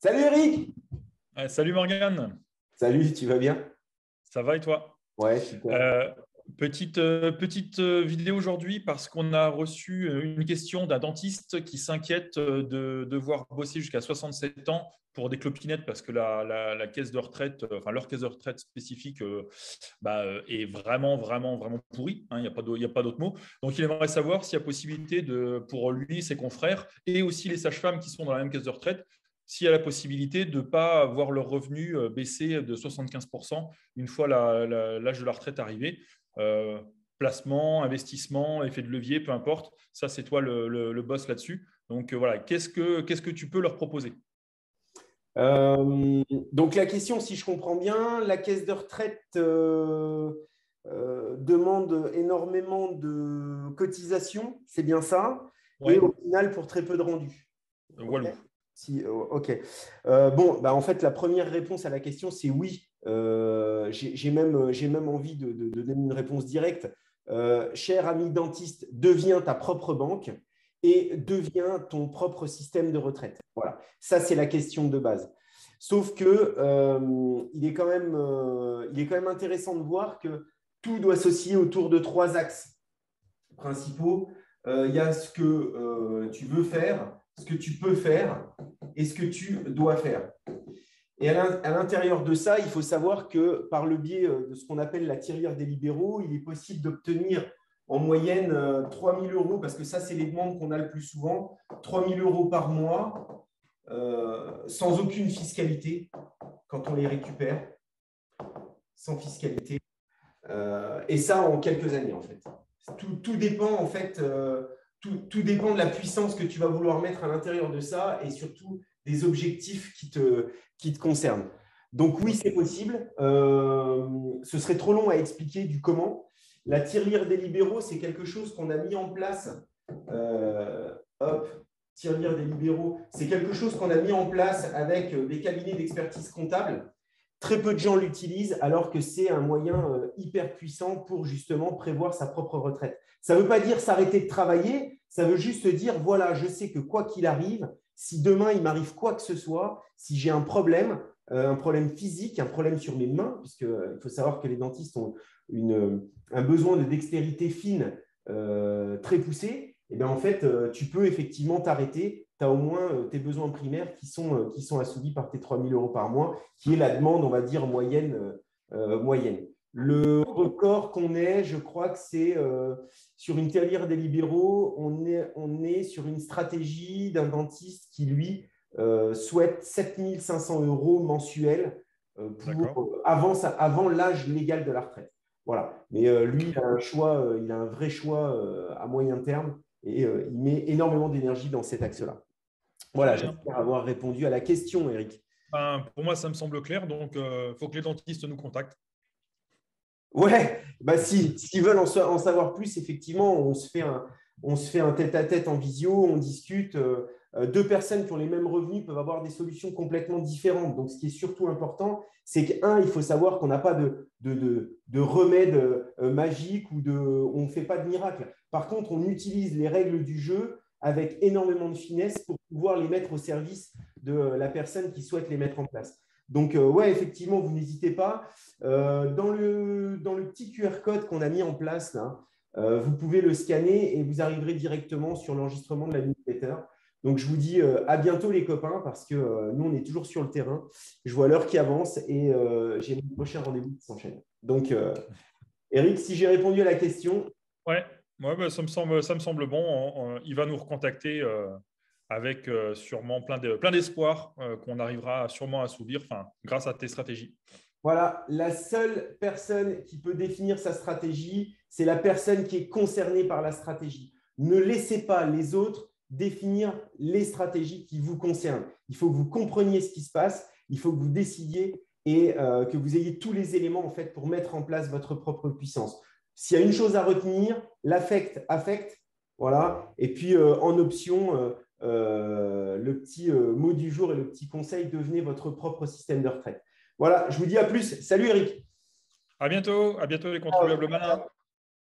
Salut Eric! Salut Morgane, Salut, tu vas bien? ça va et toi? Ouais, super. Euh, petite vidéo aujourd'hui parce qu'on a reçu une question d'un dentiste qui s'inquiète de devoir bosser jusqu'à 67 ans pour des clopinettes parce que la caisse de retraite, enfin leur caisse de retraite spécifique est vraiment pourrie, hein, il y a pas d'autre mot. Donc il aimerait savoir s'il y a possibilité pour lui, ses confrères et aussi les sages-femmes qui sont dans la même caisse de retraite, s'il y a la possibilité de ne pas avoir leur revenu baisser de 75% une fois l'âge de la retraite arrivé. Euh, Placement, investissement, effet de levier, peu importe. Ça, c'est toi le boss là-dessus. Donc voilà, qu'est-ce que tu peux leur proposer? Donc la question, si je comprends bien, la caisse de retraite demande énormément de cotisations, c'est bien ça, et Ouais, au final pour très peu de rendu. Ok. Walou. Ok. Bon, bah, en fait, la première réponse à la question, c'est oui. J'ai même envie de donner une réponse directe. Cher ami dentiste, deviens ta propre banque et deviens ton propre système de retraite. Voilà, ça c'est la question de base. Sauf que il est quand même intéressant de voir que tout doit s'osciller autour de trois axes principaux. Il y a ce que tu veux faire, ce que tu peux faire et ce que tu dois faire. Et à l'intérieur de ça, il faut savoir que par le biais de ce qu'on appelle la tirelire des libéraux, il est possible d'obtenir en moyenne 3 000 euros, parce que ça, c'est les demandes qu'on a le plus souvent, 3 000 euros par mois, sans aucune fiscalité, quand on les récupère, sans fiscalité. Et ça, en quelques années, en fait. Tout dépend, en fait, tout dépend de la puissance que tu vas vouloir mettre à l'intérieur de ça et surtout des objectifs qui te concernent. Donc oui, c'est Ok. possible. Ce serait trop long à expliquer du comment. La tirelire des libéraux, c'est quelque chose qu'on a mis en place. Hop, tirelire des libéraux, c'est quelque chose qu'on a mis en place avec des cabinets d'expertise comptable. Très peu de gens l'utilisent alors que c'est un moyen hyper puissant pour justement prévoir sa propre retraite. Ça ne veut pas dire s'arrêter de travailler, ça veut juste dire, voilà, je sais que quoi qu'il arrive, si demain il m'arrive quoi que ce soit, si j'ai un problème physique, un problème sur mes mains, puisqu'il faut savoir que les dentistes ont un besoin de dextérité fine très poussé, et bien en fait, tu peux effectivement t'arrêter. Tu as au moins tes besoins primaires qui sont assouvis par tes 3 000 euros par mois, qui est la demande, on va dire, moyenne. Le record qu'on ait, je crois que c'est sur une tirelire des libéraux, on est sur une stratégie d'un dentiste qui, lui, souhaite 7 500 euros mensuels D'accord. avant l'âge légal de la retraite. Voilà. Mais lui, il a un choix, il a un vrai choix à moyen terme et il met énormément d'énergie dans cet axe-là. Très Voilà, bien. j'espère avoir répondu à la question, Eric. Ben, pour moi, ça me semble clair. Donc, il faut que les dentistes nous contactent. Ouais, bah si, s'ils veulent en savoir plus, effectivement, on se fait un tête-à-tête en visio, on discute. Deux personnes qui ont les mêmes revenus peuvent avoir des solutions complètement différentes. Donc, ce qui est surtout important, c'est qu'un, il faut savoir qu'on n'a pas de remède magique ou on ne fait pas de miracle. Par contre, on utilise les règles du jeu avec énormément de finesse pour pouvoir les mettre au service de la personne qui souhaite les mettre en place. Donc, ouais, effectivement, vous n'hésitez pas. Dans le petit QR code qu'on a mis en place, là, vous pouvez le scanner et vous arriverez directement sur l'enregistrement de la newsletter. Donc, je vous dis à bientôt, les copains, parce que nous, on est toujours sur le terrain. Je vois l'heure qui avance et j'ai mon prochain rendez-vous qui s'enchaîne. Donc, Eric, si j'ai répondu à la question, Ouais, ouais, bah, ça me semble bon. Il va nous recontacter avec sûrement plein d'espoir qu'on arrivera sûrement à assouvir, enfin, grâce à tes stratégies. voilà, la seule personne qui peut définir sa stratégie, c'est la personne qui est concernée par la stratégie. Ne laissez pas les autres définir les stratégies qui vous concernent. Il faut que vous compreniez ce qui se passe, il faut que vous décidiez et que vous ayez tous les éléments en fait pour mettre en place votre propre puissance. S'il y a une chose à retenir, l'affect, affect, voilà. Et puis en option, le petit mot du jour et le petit conseil, devenez votre propre système de retraite. Voilà, je vous dis à plus. Salut Eric. À bientôt les contribuables malins.